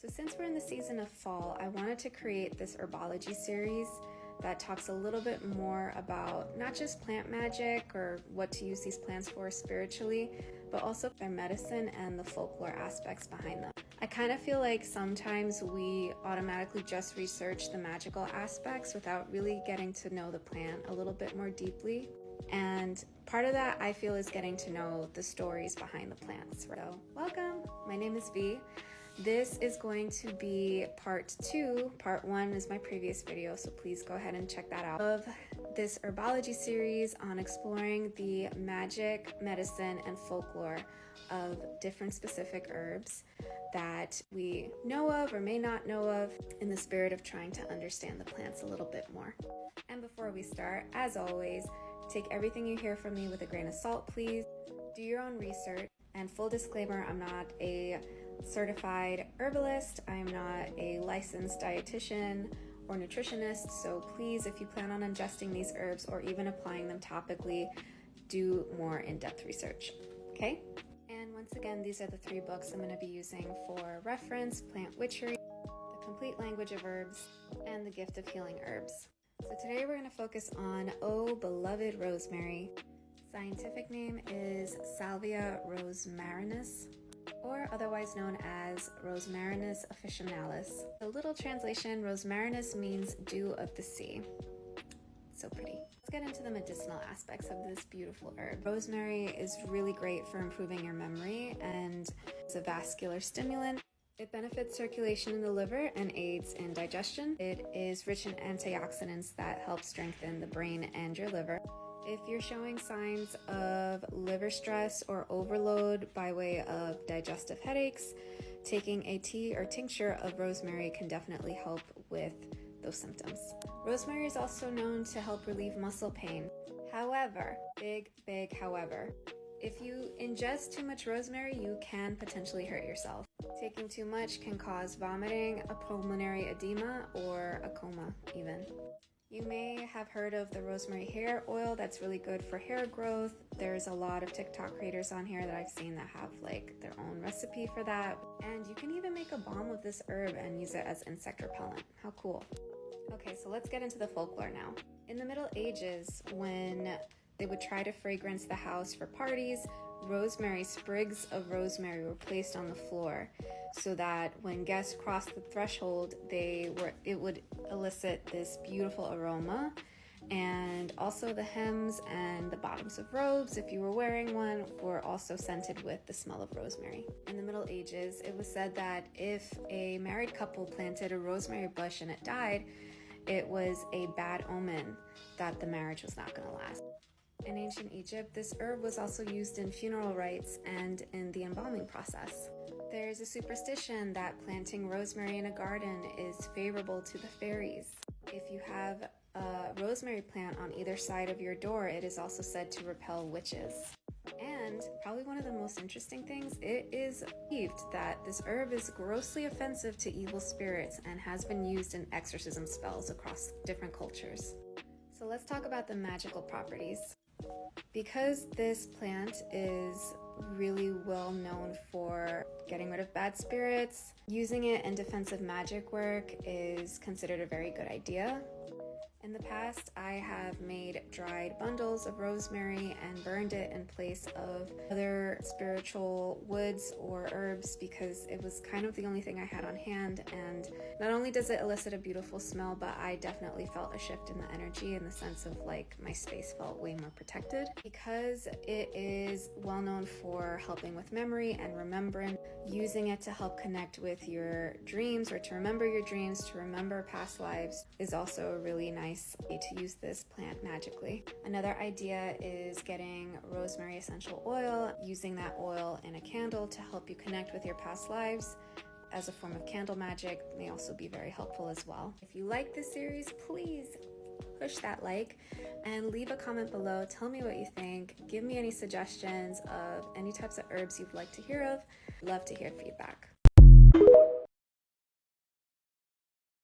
So since we're in the season of fall, I wanted to create this Herbology series that talks a little bit more about not just plant magic or what to use these plants for spiritually, but also their medicine and the folklore aspects behind them. I kind of feel like sometimes we automatically just research the magical aspects without really getting to know the plant a little bit more deeply. And part of that I feel is getting to know the stories behind the plants. So welcome, my name is V. This is going to be part 2. Part 1 is my previous video, so please go ahead and check that out. Of this Herbology series on exploring the magic, medicine, and folklore of different specific herbs that we know of or may not know of in the spirit of trying to understand the plants a little bit more. And before we start, as always, take everything you hear from me with a grain of salt, please. Do your own research. And full disclaimer, I'm not a certified herbalist, I'm not a licensed dietitian or nutritionist, so please, if you plan on ingesting these herbs or even applying them topically, do more in-depth research, okay? And once again, these are the 3 books I'm going to be using for reference: Plant Witchery, The Complete Language of Herbs, and The Gift of Healing Herbs. So today we're going to focus on Oh Beloved Rosemary. Scientific name is Salvia rosmarinus, or otherwise known as Rosmarinus officinalis. The little translation, rosmarinus means dew of the sea. So pretty. Let's get into the medicinal aspects of this beautiful herb. Rosemary is really great for improving your memory and is a vascular stimulant. It benefits circulation in the liver and aids in digestion. It is rich in antioxidants that help strengthen the brain and your liver. If you're showing signs of liver stress or overload by way of digestive headaches, taking a tea or tincture of rosemary can definitely help with those symptoms. Rosemary is also known to help relieve muscle pain. However, big however, if you ingest too much rosemary, you can potentially hurt yourself. Taking too much can cause vomiting, a pulmonary edema, or a coma even. You may have heard of the rosemary hair oil that's really good for hair growth. There's a lot of TikTok creators on here that I've seen that have like their own recipe for that. And you can even make a balm of this herb and use it as insect repellent. How cool. Okay, so let's get into the folklore now. In the Middle Ages, when they would try to fragrance the house for parties, sprigs of rosemary were placed on the floor so that when guests crossed the threshold, it would elicit this beautiful aroma. And also the hems and the bottoms of robes, if you were wearing one, were also scented with the smell of rosemary. In the Middle Ages, it was said that if a married couple planted a rosemary bush and it died, it was a bad omen that the marriage was not going to last. In ancient Egypt, this herb was also used in funeral rites and in the embalming process. There's a superstition that planting rosemary in a garden is favorable to the fairies. If you have a rosemary plant on either side of your door, it is also said to repel witches. And probably one of the most interesting things, it is believed that this herb is grossly offensive to evil spirits and has been used in exorcism spells across different cultures. So let's talk about the magical properties. Because this plant is really well known for getting rid of bad spirits, using it in defensive magic work is considered a very good idea. In the past, I have made dried bundles of rosemary and burned it in place of other spiritual woods or herbs because it was kind of the only thing I had on hand. And not only does it elicit a beautiful smell, but I definitely felt a shift in the energy in the sense of like my space felt way more protected. Because it is well known for helping with memory and remembrance, using it to help connect with your dreams or to remember your dreams, to remember past lives is also a really nice way to use this plant magically. Another idea is getting rosemary essential oil, using that oil in a candle to help you connect with your past lives as a form of candle magic may also be very helpful as well. If you like this series, please push that like and leave a comment below. Tell me what you think. Give me any suggestions of any types of herbs you'd like to hear of. Love to hear feedback.